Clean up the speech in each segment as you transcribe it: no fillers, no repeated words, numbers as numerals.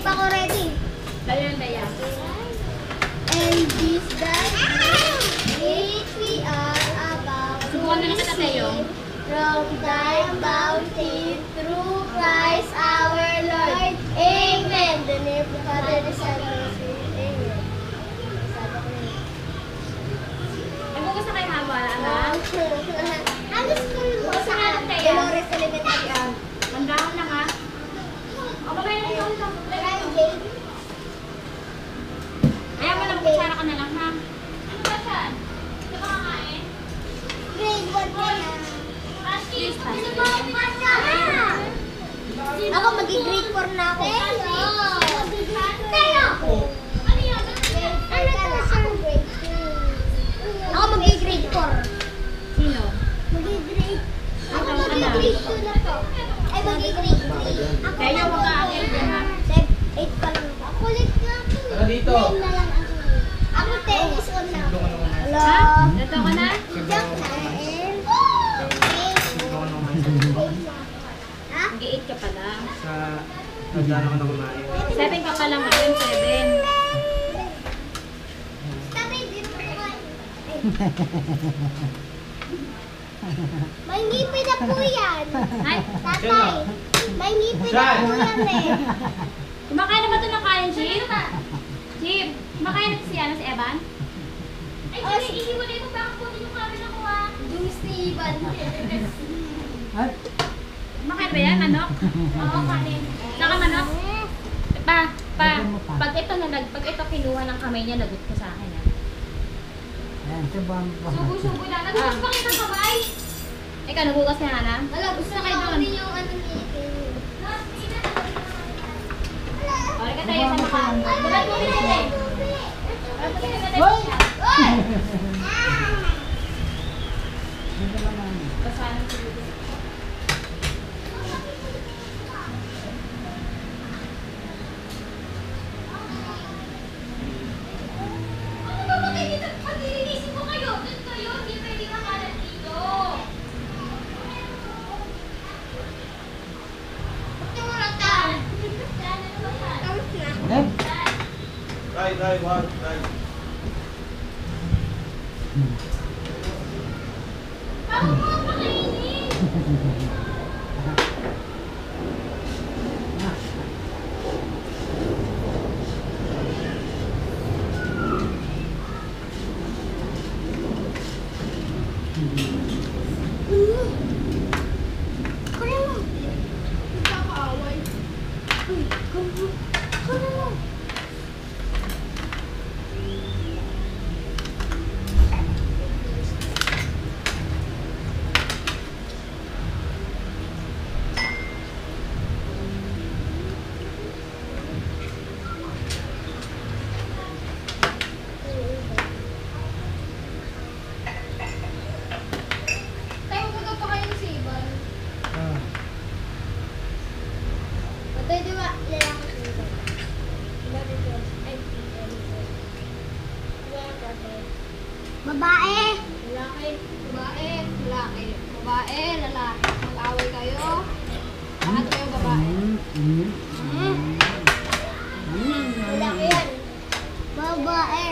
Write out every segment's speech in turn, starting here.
pa ako ready. Dali lang daya. And this that which we are about to Subukan na lang kita, Teo. from thy bounty through Christ our Lord. Amen. The name of the Father, the Son, and the Spirit. Amen. Ay, bukas na kayo habala, anak. Ang school mo Bukas na saan? natin, Teo. Dolores Elementary. Mandahan lang, ha? O, babay na ito. Grade. Kaya mo lang, kutsara ka na lang, ha? Ano ba siya? Hindi ba kakain? Grade 1 ka na. Yes, pa. Ako mag-grade 4 na ako. Teo! Ano yan? Ano to? Ako grade 2. Ako mag-grade 4. Sino? Mag-grade. Ako Ano? mag-grade 2 na to. Ay, mag-grade 3. Ako Kaya mo ka-akit yan, ha? 8 pa lang ako. Kulit na ako. Tara dito. 9 na lang ako. Ako 10 is on na ako. Hello? Ha? Ito ka na? Joke na. Ha? Mag-8 ka pa lang. Sa nagdala ko na kumain. 7 ka pa lang ngayon, 7. Tatay, dito ka. May ngipin na po yan. Ay, Tatay, may ngipin na po yan eh. kumakain na ba ito ng kain, Chip? Chip, kumakain na si Evan? Ay, sige, ihiwalay mo baka po yung camera ko, ha? Yung Steven. Kumakain ba yan, manok? Oo, kanin. Saka manok? Pag ito kinuha ng kamay niya, lagot ko sa akin, ha? Subo-subo na. Nagugas pa kita kamay? Ikaw, nagugas ni Hana? Wala, gusto na na kayo kayo doon. din yung ano ni O, ka tayo sa mukha. Bulat mo rin natin. Hoy! Basahan ko dito. Ano ba pag-ilinisin ko kayo? Doon kayo, hindi pwede makalat dito. Ito mo lang ta. Tapos na. Try, one, try. Bago mo pakainin. Kaya mo. Nagkakaaway. Uy, kaya mo. Tayo ko daw pa kayong siban. Patay di ba? Lalaki siban. Babae. Lalaki. Babae. Lalaki. Babae. Lalaki. Mag-away kayo. Lahat kayo babae. Lalaki yan. Babae.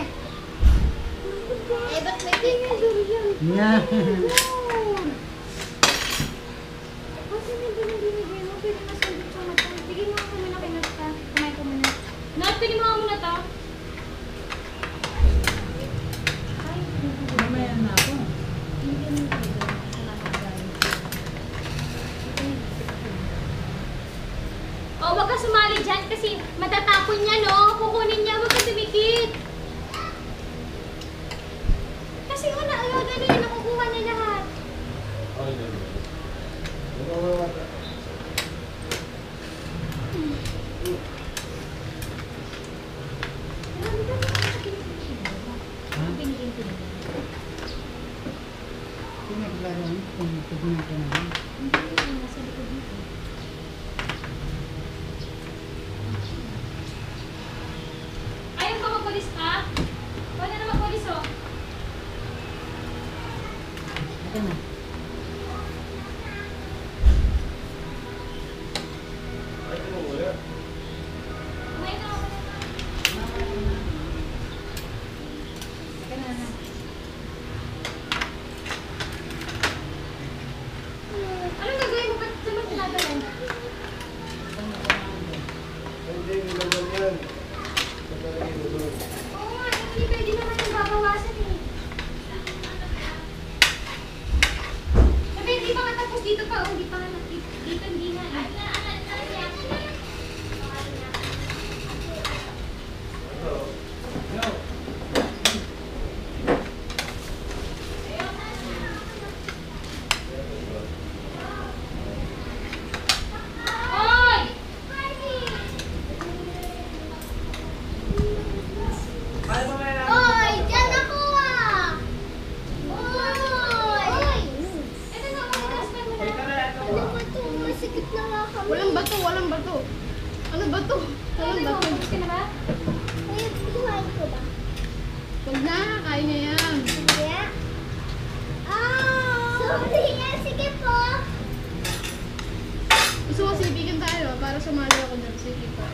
Eh, ba't may tingin doon yan? Kasi may binibigay mo, pwede na sandot sa mata. Bigyan mo ako muna kay Nasta. Kumain ko muna. Nat, pwede mo ako muna to? Ay, mamaya na ako. Hindi mo pwede. Salamat, guys. Oh, wag ka sumali dyan kasi matatapon niya, no? Kukunin niya, wag ka tumikit. Kasi wala, gano'n yun, nakukuha niya lahat. Ayaw ka magpulis ka? Pwede na magpulis, oh. Ay, wala. May Walang bato, walang bato. Ano bato? Walang bato. Gusto ka na ba? Kuya, pinuhain ko ba? Huwag na, kaya niya yan. Sige. Sorry yan. Sige po. Gusto ko sipikan tayo para sumali ako dyan. Sige pa.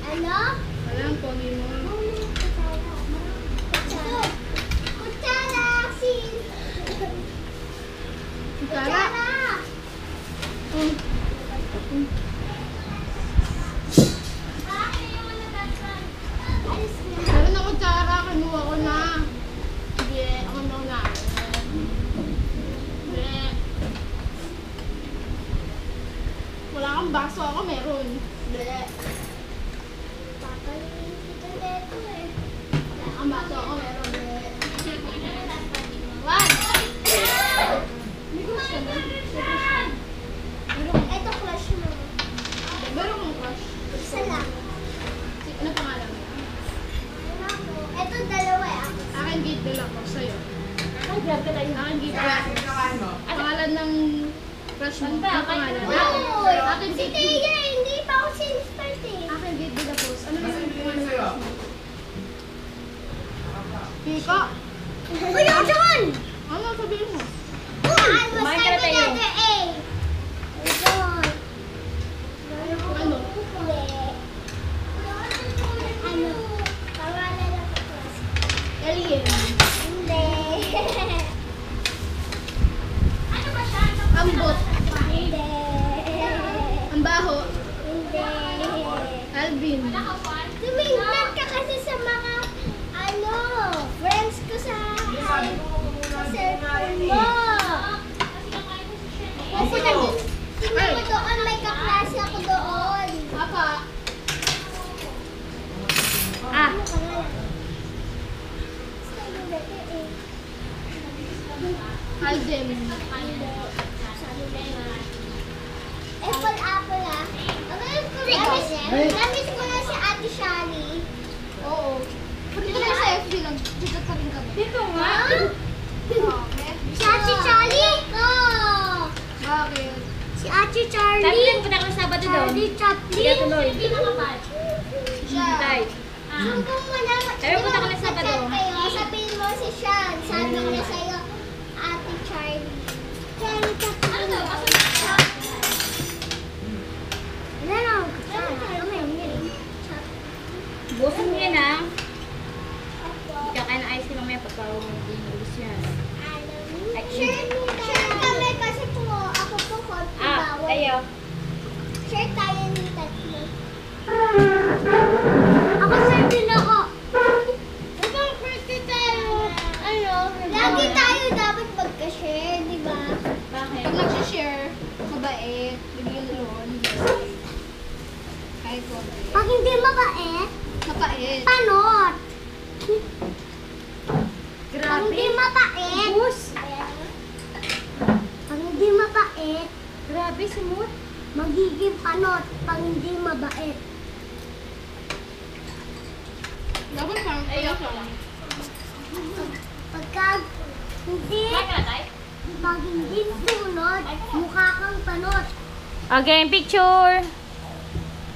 Ano? Walang pogi mo. Kutsara. Kutsara. Sis. Tara. Kutsara. Alis na. Meron ako tsara, kinuha ko na. Sige, ako na. Sige. Wala kang baso, ako meron. Sige. Papaliin kita neto eh. Wala kang baso, ako meron. Sige. One. May crush ka na? Ito crush mo. Meron kang crush. Isa lang. Ano pangalan mo? Ito dalawa eh. Ako. Akin gate bill ako, sa'yo. Ay, grab ka tayo. Akin gate bill. Pangalan ng crush mo. Banda, Ano pangalan? Uy, Akin si gate bill. Tia, hindi pa ako sinistart eh. Akin gate bill ako. Ano yung pangalan ng crush mo? Kiko. Uy, ako dyan! Ano sabihin mo? I was Kumain ka na typing tayo. letter A. Ayun. Ano? Ano? Pangalan ng class. Alien. Hindi. Ano ba siya? Ambot. Hindi. Ang baho. Hindi. Alvin. Tumingnan ka kasi sa mga ano, friends ko sa cellphone mo. Kasi tingnan mo doon, may kaklase ako doon. Apa. Ah, Ano pangalan? Sabi letter A. Alden. Hindi. Sabi letter Apple, apple ah. Namiss ko na si Ate Shani. Oo. Pati ka lang sa FB lang. Dito ka rin kami. dito nga. Si Ate Charlie? Oo. Bakit? Si Ate Charlie. Tatlin, punta ka ng Sabado doon. Charlie Chaplin. Sige, tuloy. Siya. Tay. Sumbong mo na. Pero punta ka ng Sabado. Kayo, sabihin mo si Sean. Sabi niya sa'yo, Ate Charlie. Charlie Chaplin. Ano to? Kaso Ano na? busin mo yan ah. Hindi ka kaya ng ice cream mamaya pagkaw mo. Hindi mo gusto yan. Share kami kasi po ako po konti Ah, bawal. tayo. Share tayo ng tatlo. Ako share din ako. Ibang birthday tayo. Ano? Lagi tayo dapat magka-share, di ba? Bakit? Pag nag-share, mabait, bigyan loan. Kahit konti. Pag hindi mabait, Mapait. panot. Pag Grabe. hindi mapait, pag hindi mapait, Grabe, smooth. magiging panot. Pag hindi mabait. Dapat parang kaya siya. Pagka hindi, Kumain ka na, Tay? pag hindi sumunod, mukha kang panot. Okay, picture.